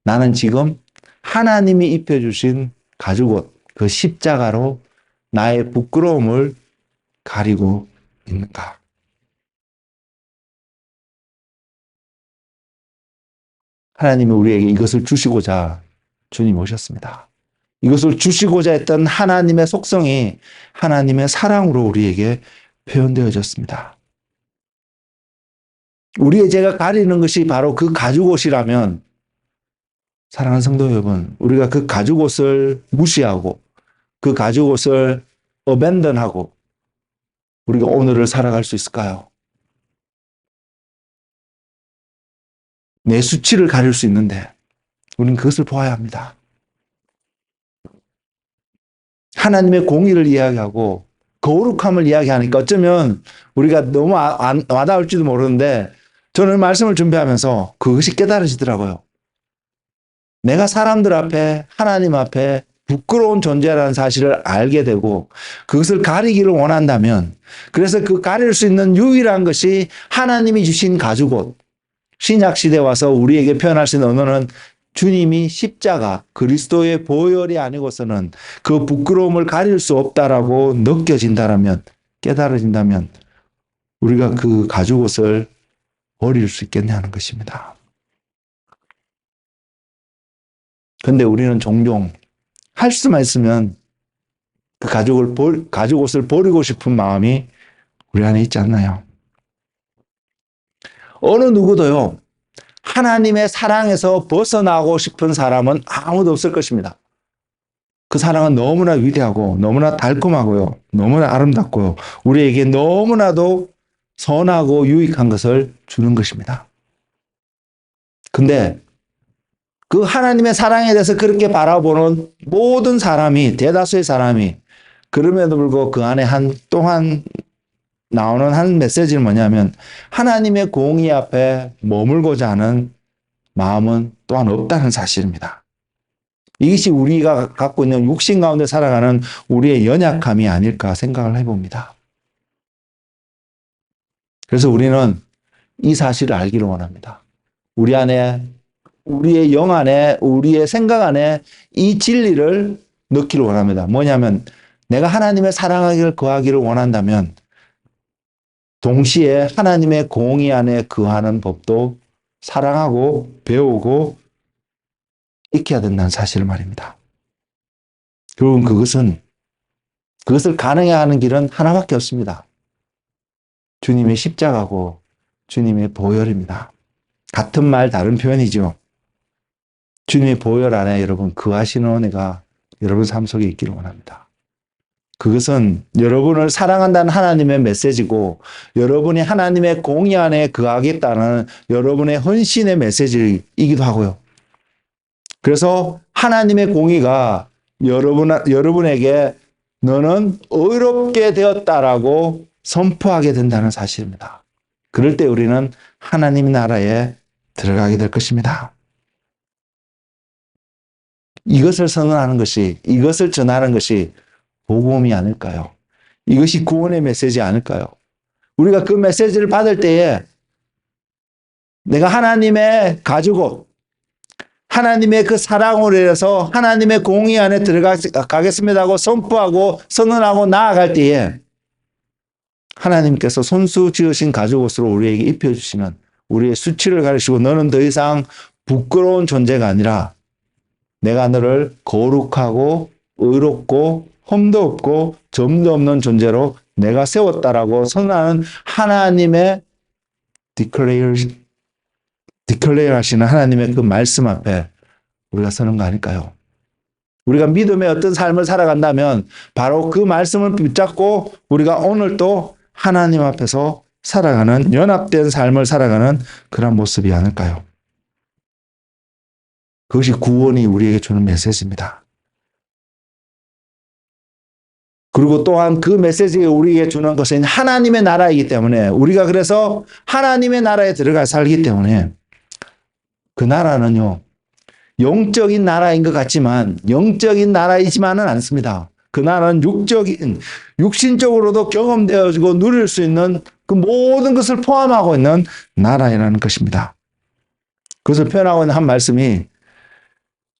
[SPEAKER 1] 나는 지금 하나님이 입혀주신 가죽옷, 그 십자가로 나의 부끄러움을 가리고 있는가? 하나님이 우리에게 이것을 주시고자 주님 오셨습니다. 이것을 주시고자 했던 하나님의 속성이 하나님의 사랑으로 우리에게 표현되어졌습니다. 우리의 죄가 가리는 것이 바로 그 가죽옷이라면 사랑하는 성도 여러분, 우리가 그 가죽옷을 무시하고 그 가죽옷을 어벤던하고 우리가 오늘을 살아갈 수 있을까요? 내 수치를 가릴 수 있는데 우리는 그것을 보아야 합니다. 하나님의 공의를 이야기하고 거룩함을 이야기하니까 어쩌면 우리가 너무 와닿을지도 모르는데 저는 말씀을 준비하면서 그것이 깨달아지더라고요. 내가 사람들 앞에 하나님 앞에 부끄러운 존재라는 사실을 알게 되고 그것을 가리기를 원한다면 그래서 그 가릴 수 있는 유일한 것이 하나님이 주신 가죽옷. 신약시대에 와서 우리에게 표현할 수 있는 언어는 주님이 십자가 그리스도의 보혈이 아니고서는 그 부끄러움을 가릴 수 없다라고 느껴진다면 깨달아진다면 우리가 그 가죽옷을 버릴 수 있겠냐는 것입니다. 그런데 우리는 종종 할 수만 있으면 그 가죽옷을 버리고 싶은 마음이 우리 안에 있지 않나요? 어느 누구도요, 하나님의 사랑에서 벗어나고 싶은 사람은 아무도 없을 것입니다. 그 사랑은 너무나 위대하고 너무나 달콤하고요. 너무나 아름답고요. 우리에게 너무나도 선하고 유익한 것을 주는 것입니다. 근데 그 하나님의 사랑에 대해서 그렇게 바라보는 모든 사람이, 대다수의 사람이 그럼에도 불구하고 그 안에 또한 나오는 한 메시지는 뭐냐면 하나님의 공의 앞에 머물고자 하는 마음은 또한 없다는 사실입니다. 이것이 우리가 갖고 있는 육신 가운데 살아가는 우리의 연약함이 아닐까 생각을 해봅니다. 그래서 우리는 이 사실을 알기를 원합니다. 우리 안에, 우리의 영 안에, 우리의 생각 안에 이 진리를 넣기를 원합니다. 뭐냐면 내가 하나님의 사랑하기를 거하기를 원한다면 동시에 하나님의 공의 안에 거하는 법도 사랑하고 배우고 익혀야 된다는 사실을 말입니다. 결국은 그것을 가능해 하는 길은 하나밖에 없습니다. 주님의 십자가고 주님의 보혈입니다. 같은 말 다른 표현이죠. 주님의 보혈 안에 여러분 거하시는 은혜가 여러분 삶 속에 있기를 원합니다. 그것은 여러분을 사랑한다는 하나님의 메시지고 여러분이 하나님의 공의 안에 거하겠다는 여러분의 헌신의 메시지이기도 하고요. 그래서 하나님의 공의가 여러분에게 너는 의롭게 되었다라고 선포하게 된다는 사실입니다. 그럴 때 우리는 하나님 나라에 들어가게 될 것입니다. 이것을 선언하는 것이, 이것을 전하는 것이 복음이 아닐까요? 이것이 구원의 메시지 아닐까요? 우리가 그 메시지를 받을 때에 내가 하나님의 가지고 하나님의 그 사랑으로 인해서 하나님의 공의 안에 들어가겠습니다 하고 선포하고 선언하고 나아갈 때에 하나님께서 손수 지으신 가죽옷으로 우리에게 입혀주시는 우리의 수치를 가리시고 너는 더 이상 부끄러운 존재가 아니라 내가 너를 거룩하고 의롭고 험도 없고 점도 없는 존재로 내가 세웠다라고 선언하는 하나님의 디클레어 하시는 하나님의 그 말씀 앞에 우리가 서는 거 아닐까요? 우리가 믿음의 어떤 삶을 살아간다면 바로 그 말씀을 붙잡고 우리가 오늘 또 하나님 앞에서 살아가는 연합된 삶을 살아가는 그런 모습이 아닐까요? 그것이 구원이 우리에게 주는 메시지입니다. 그리고 또한 그 메시지가 우리에게 주는 것은 하나님의 나라이기 때문에 우리가 그래서 하나님의 나라에 들어가 살기 때문에 그 나라는요, 영적인 나라인 것 같지만 영적인 나라이지만은 않습니다. 그 나라는 육신적으로도 경험되어지고 누릴 수 있는 그 모든 것을 포함하고 있는 나라라는 것입니다. 그것을 표현하고 있는 한 말씀이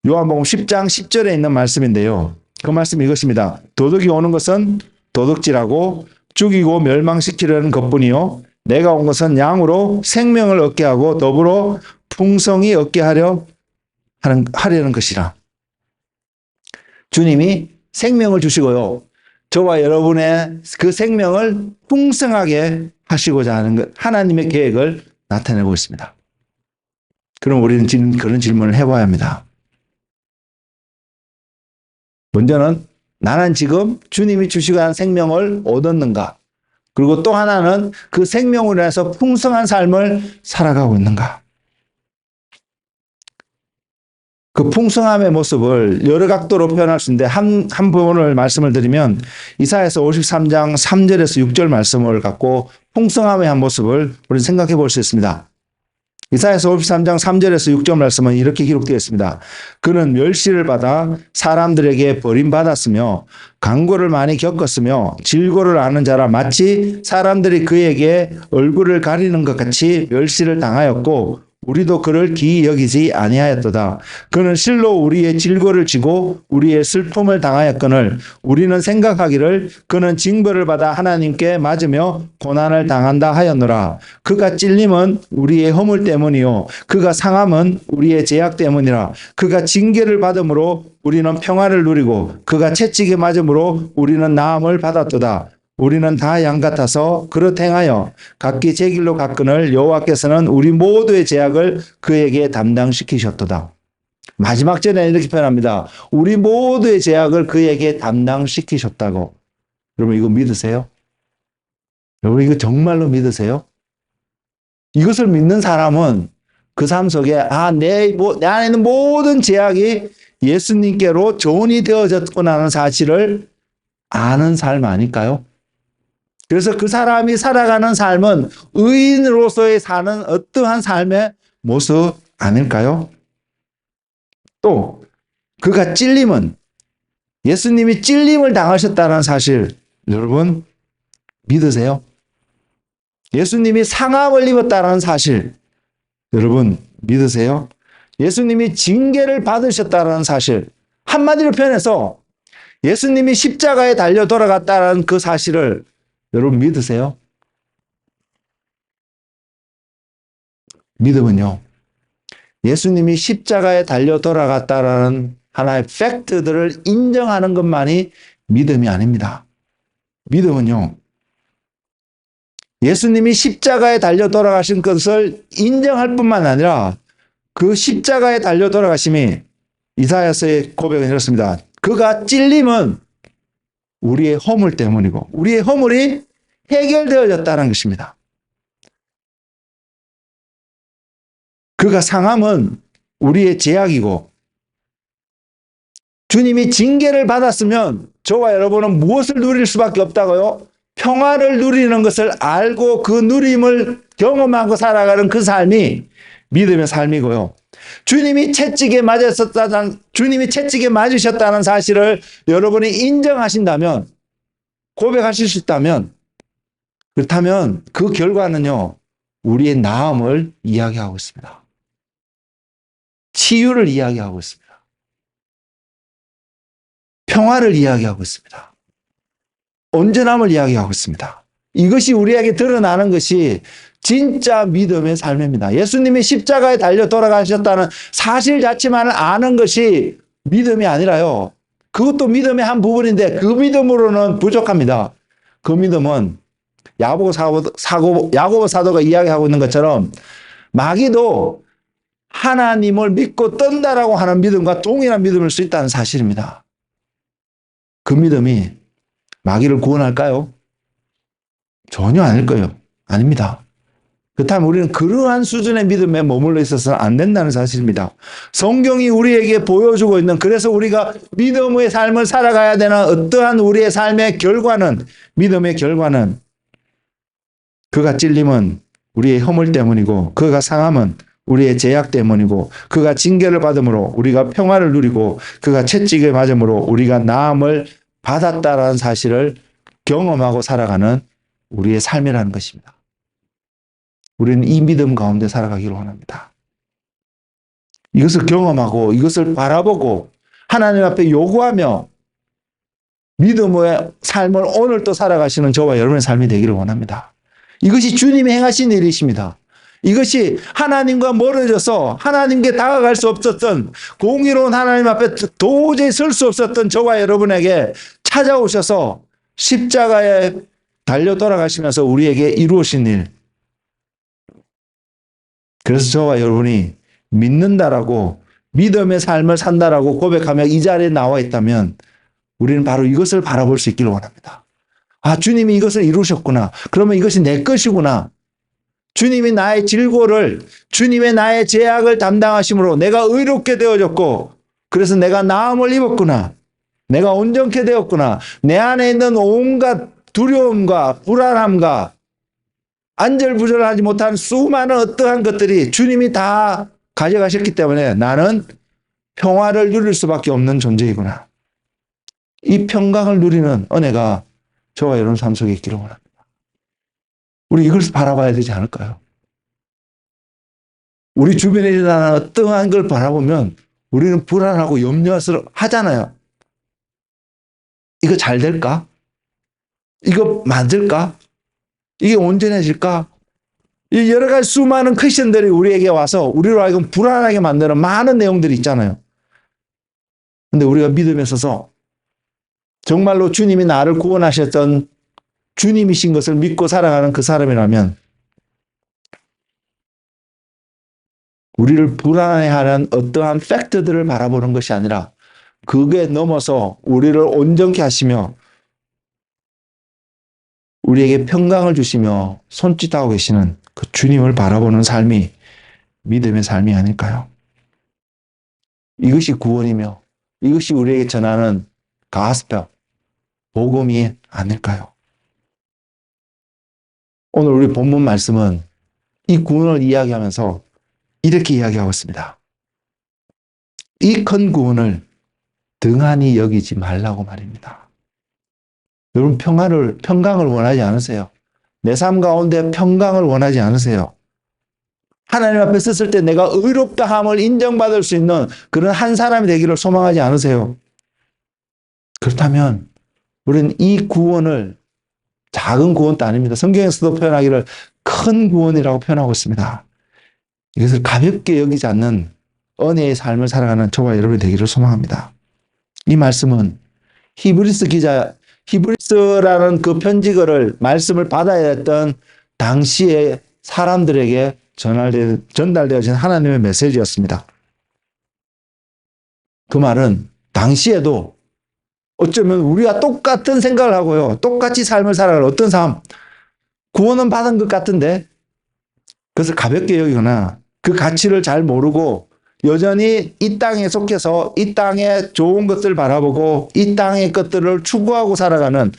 [SPEAKER 1] 요한복음 10장 10절에 있는 말씀인데요. 그 말씀이 이것입니다. 도둑이 오는 것은 도둑질하고 죽이고 멸망시키려는 것뿐이요. 내가 온 것은 양으로 생명을 얻게 하고 더불어 풍성히 얻게 하려는 것이라. 주님이 생명을 주시고요. 저와 여러분의 그 생명을 풍성하게 하시고자 하는 것, 하나님의 계획을 나타내고 있습니다. 그럼 우리는 지금 그런 질문을 해봐야 합니다. 먼저는 나는 지금 주님이 주시고 한 생명을 얻었는가? 그리고 또 하나는 그 생명으로 인해서 풍성한 삶을 살아가고 있는가? 그 풍성함의 모습을 여러 각도로 표현할 수 있는데 한 부분을 말씀을 드리면 이사야서 53장 3절에서 6절 말씀을 갖고 풍성함의 한 모습을 우리는 생각해 볼 수 있습니다. 이사야서 53장 3절에서 6절 말씀은 이렇게 기록되어 있습니다. 그는 멸시를 받아 사람들에게 버림받았으며 강고를 많이 겪었으며 질고를 아는 자라 마치 사람들이 그에게 얼굴을 가리는 것 같이 멸시를 당하였고 우리도 그를 기이 여기지 아니하였도다. 그는 실로 우리의 질고를 지고 우리의 슬픔을 당하였거늘 우리는 생각하기를 그는 징벌을 받아 하나님께 맞으며 고난을 당한다 하였노라. 그가 찔림은 우리의 허물 때문이요 그가 상함은 우리의 죄악 때문이라. 그가 징계를 받음으로 우리는 평화를 누리고 그가 채찍에 맞음으로 우리는 나음을 받았도다. 우리는 다 양 같아서 그릇 행하여 각기 제 길로 갔거늘 여호와께서는 우리 모두의 죄악을 그에게 담당시키셨도다. 마지막 절에 이렇게 표현합니다. 우리 모두의 죄악을 그에게 담당시키셨다고. 여러분 이거 믿으세요? 여러분 이거 정말로 믿으세요? 이것을 믿는 사람은 그 삶 속에 내 안에 있는 모든 죄악이 예수님께로 전이 되어졌구나 하는 사실을 아는 삶 아닐까요? 그래서 그 사람이 살아가는 삶은 의인으로서의 사는 어떠한 삶의 모습 아닐까요? 또 그가 찔림은 예수님이 찔림을 당하셨다는 사실 여러분 믿으세요? 예수님이 상함을 입었다는 사실 여러분 믿으세요? 예수님이 징계를 받으셨다는 사실 한마디로 표현해서 예수님이 십자가에 달려 돌아갔다는 그 사실을 여러분 믿으세요? 믿음은요. 예수님이 십자가에 달려 돌아갔다라는 하나의 팩트들을 인정하는 것만이 믿음이 아닙니다. 믿음은요. 예수님이 십자가에 달려 돌아가신 것을 인정할 뿐만 아니라 그 십자가에 달려 돌아가심이 이사야서의 고백은 이렇습니다. 그가 찔림은 우리의 허물 때문이고 우리의 허물이 해결되어졌다는 것입니다. 그가 상함은 우리의 죄악이고 주님이 징계를 받았으면 저와 여러분은 무엇을 누릴 수밖에 없다고요? 평화를 누리는 것을 알고 그 누림을 경험하고 살아가는 그 삶이 믿음의 삶이고요. 주님이 채찍에 맞으셨다는 사실을 여러분이 인정하신다면, 고백하실 수 있다면, 그렇다면 그 결과는요, 우리의 나음을 이야기하고 있습니다. 치유를 이야기하고 있습니다. 평화를 이야기하고 있습니다. 온전함을 이야기하고 있습니다. 이것이 우리에게 드러나는 것이 진짜 믿음의 삶입니다. 예수님이 십자가에 달려 돌아가셨다는 사실 자체만을 아는 것이 믿음이 아니라요. 그것도 믿음의 한 부분인데 그 믿음으로는 부족합니다. 그 믿음은 야고보 사도가 이야기하고 있는 것처럼 마귀도 하나님을 믿고 떤다라고 하는 믿음과 동일한 믿음일 수 있다는 사실입니다. 그 믿음이 마귀를 구원할까요? 전혀 아닐 거예요. 아닙니다. 그렇다면 우리는 그러한 수준의 믿음에 머물러 있어서는 안 된다는 사실입니다. 성경이 우리에게 보여주고 있는, 그래서 우리가 믿음의 삶을 살아가야 되는 어떠한 우리의 삶의 결과는, 믿음의 결과는 그가 찔림은 우리의 허물 때문이고, 그가 상함은 우리의 죄악 때문이고, 그가 징계를 받음으로 우리가 평화를 누리고, 그가 채찍을 맞음으로 우리가 나음을 받았다라는 사실을 경험하고 살아가는 우리의 삶이라는 것입니다. 우리는 이 믿음 가운데 살아가기를 원합니다. 이것을 경험하고 이것을 바라보고 하나님 앞에 요구하며 믿음의 삶을 오늘 또 살아가시는 저와 여러분의 삶이 되기를 원합니다. 이것이 주님이 행하신 일이십니다. 이것이 하나님과 멀어져서 하나님께 다가갈 수 없었던, 공의로운 하나님 앞에 도저히 설 수 없었던 저와 여러분에게 찾아오셔서 십자가에 달려 돌아가시면서 우리에게 이루어진 일. 그래서 저와 여러분이 믿는다라고, 믿음의 삶을 산다라고 고백하며 이 자리에 나와 있다면 우리는 바로 이것을 바라볼 수 있기를 원합니다. 아, 주님이 이것을 이루셨구나. 그러면 이것이 내 것이구나. 주님이 나의 질고를, 주님의 나의 죄악을 담당하심으로 내가 의롭게 되어졌고, 그래서 내가 나음을 입었구나. 내가 온전케 되었구나. 내 안에 있는 온갖 두려움과 불안함과 안절부절하지 못한 수많은 어떠한 것들이 주님이 다 가져가셨기 때문에 나는 평화를 누릴 수밖에 없는 존재이구나. 이 평강을 누리는 은혜가 저와 여러분 삶 속에 있기를 원합니다. 우리 이것을 바라봐야 되지 않을까요? 우리 주변에 일어나는 어떠한 걸 바라보면 우리는 불안하고 염려하잖아요. 이거 잘 될까? 이거 만들까? 이게 온전해질까? 이 여러 가지 수많은 퀘션들이 우리에게 와서 우리로 하여금 불안하게 만드는 많은 내용들이 있잖아요. 근데 우리가 믿음에 서서 정말로 주님이 나를 구원하셨던 주님이신 것을 믿고 살아가는 그 사람이라면 우리를 불안해하는 어떠한 팩트들을 바라보는 것이 아니라 그게 넘어서 우리를 온전케 하시며 우리에게 평강을 주시며 손짓하고 계시는 그 주님을 바라보는 삶이 믿음의 삶이 아닐까요? 이것이 구원이며 이것이 우리에게 전하는 가스펠, 복음이 아닐까요? 오늘 우리 본문 말씀은 이 구원을 이야기하면서 이렇게 이야기하고 있습니다. 이 큰 구원을 등한히 여기지 말라고 말입니다. 여러분 평강을 원하지 않으세요? 내 삶 가운데 평강을 원하지 않으세요? 하나님 앞에 섰을 때 내가 의롭다함을 인정받을 수 있는 그런 한 사람이 되기를 소망하지 않으세요? 그렇다면 우리는 이 구원을, 작은 구원도 아닙니다. 성경에서도 표현하기를 큰 구원이라고 표현하고 있습니다. 이것을 가볍게 여기지 않는 은혜의 삶을 살아가는 저와 여러분이 되기를 소망합니다. 이 말씀은 히브리스라는 그 편지글을 말씀을 받아야 했던 당시의 사람들에게 전달되어진 하나님의 메시지였습니다. 그 말은 당시에도 어쩌면 우리가 똑같은 생각을 하고요. 똑같이 삶을 살아갈 어떤 삶, 구원은 받은 것 같은데 그것을 가볍게 여기거나 그 가치를 잘 모르고 여전히 이 땅에 속해서 이 땅의 좋은 것을 바라보고 이 땅의 것들을 추구하고 살아가는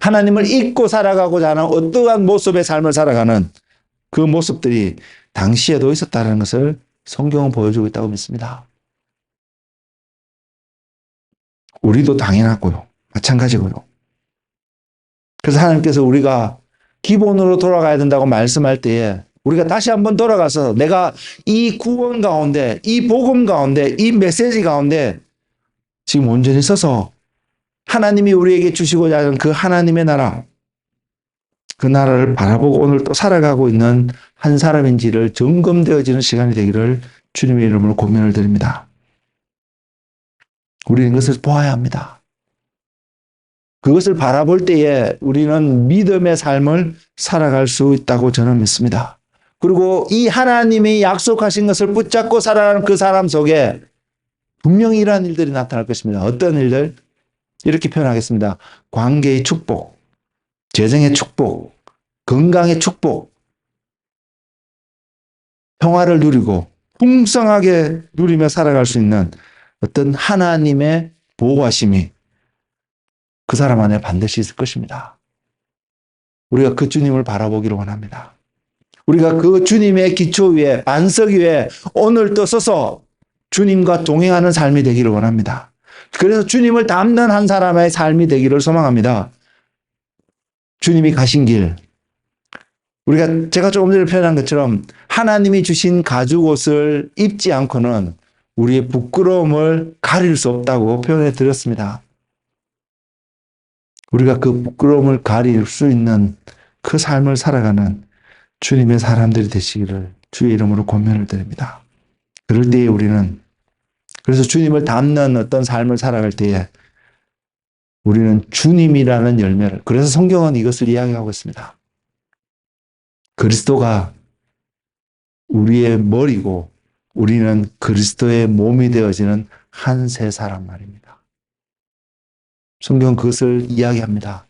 [SPEAKER 1] 하나님을 잊고 살아가고자 하는 어떠한 모습의 삶을 살아가는 그 모습들이 당시에도 있었다는 것을 성경은 보여주고 있다고 믿습니다. 우리도 당연하고요. 마찬가지고요. 그래서 하나님께서 우리가 기본으로 돌아가야 된다고 말씀할 때에 우리가 다시 한번 돌아가서 내가 이 구원 가운데, 이 복음 가운데, 이 메시지 가운데 지금 온전히 서서 하나님이 우리에게 주시고자 하는 그 하나님의 나라, 그 나라를 바라보고 오늘 또 살아가고 있는 한 사람인지를 점검되어지는 시간이 되기를 주님의 이름으로 고민을 드립니다. 우리는 그것을 보아야 합니다. 그것을 바라볼 때에 우리는 믿음의 삶을 살아갈 수 있다고 저는 믿습니다. 그리고 이 하나님이 약속하신 것을 붙잡고 살아가는 그 사람 속에 분명히 이러한 일들이 나타날 것입니다. 어떤 일들? 이렇게 표현하겠습니다. 관계의 축복, 재정의 축복, 건강의 축복, 평화를 누리고 풍성하게 누리며 살아갈 수 있는 어떤 하나님의 보호하심이 그 사람 안에 반드시 있을 것입니다. 우리가 그 주님을 바라보기를 원합니다. 우리가 그 주님의 기초 위에, 반석 위에 오늘 또 서서 주님과 동행하는 삶이 되기를 원합니다. 그래서 주님을 닮는 한 사람의 삶이 되기를 소망합니다. 주님이 가신 길, 제가 조금 전에 표현한 것처럼 하나님이 주신 가죽옷을 입지 않고는 우리의 부끄러움을 가릴 수 없다고 표현해 드렸습니다. 우리가 그 부끄러움을 가릴 수 있는 그 삶을 살아가는 주님의 사람들이 되시기를 주의 이름으로 권면을 드립니다. 그럴 때에 그래서 주님을 닮는 어떤 삶을 살아갈 때에 우리는 주님이라는 열매를, 그래서 성경은 이것을 이야기하고 있습니다. 그리스도가 우리의 머리고 우리는 그리스도의 몸이 되어지는 한 세 사람 말입니다. 성경은 그것을 이야기합니다.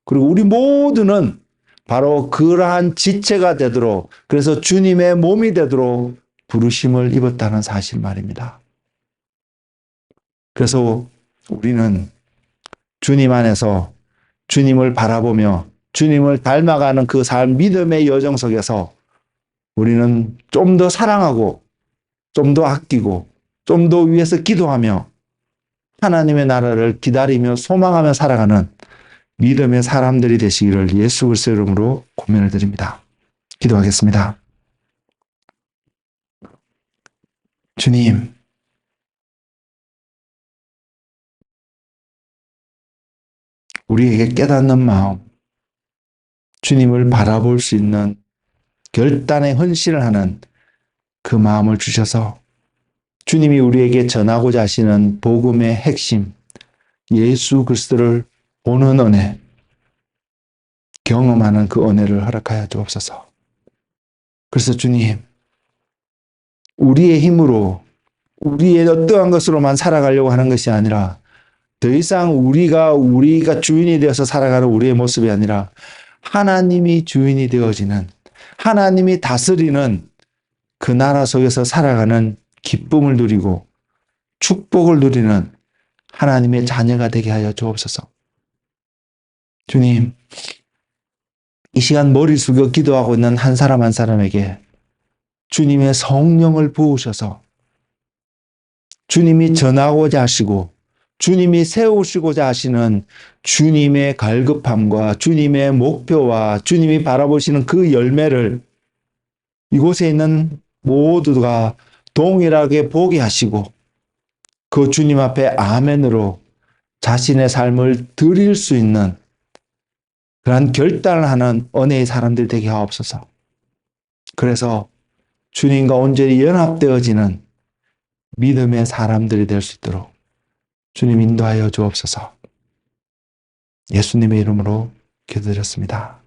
[SPEAKER 1] 그리고 우리 모두는 바로 그러한 지체가 되도록, 그래서 주님의 몸이 되도록 부르심을 입었다는 사실 말입니다. 그래서 우리는 주님 안에서 주님을 바라보며 주님을 닮아가는 그 삶, 믿음의 여정 속에서 우리는 좀 더 사랑하고 좀 더 아끼고 좀 더 위해서 기도하며 하나님의 나라를 기다리며 소망하며 살아가는 믿음의 사람들이 되시기를 예수 그리스도의 이름으로 권면을 드립니다. 기도하겠습니다. 주님, 우리에게 깨닫는 마음, 주님을 바라볼 수 있는 결단의 헌신을 하는 그 마음을 주셔서 주님이 우리에게 전하고자 하시는 복음의 핵심, 예수 그리스도를 보는 은혜, 경험하는 그 은혜를 허락하여 주옵소서. 그래서 주님, 우리의 힘으로, 우리의 어떠한 것으로만 살아가려고 하는 것이 아니라 더 이상 우리가 주인이 되어서 살아가는 우리의 모습이 아니라 하나님이 주인이 되어지는, 하나님이 다스리는 그 나라 속에서 살아가는 기쁨을 누리고 축복을 누리는 하나님의 자녀가 되게 하여 주옵소서. 주님, 이 시간 머리 숙여 기도하고 있는 한 사람 한 사람에게 주님의 성령을 부으셔서 주님이 전하고자 하시고 주님이 세우시고자 하시는 주님의 갈급함과 주님의 목표와 주님이 바라보시는 그 열매를 이곳에 있는 모두가 동일하게 보게 하시고 그 주님 앞에 아멘으로 자신의 삶을 드릴 수 있는 그러한 결단을 하는 은혜의 사람들 되게 하옵소서. 그래서 주님과 온전히 연합되어지는 믿음의 사람들이 될 수 있도록 주님 인도하여 주옵소서. 예수님의 이름으로 기도드렸습니다.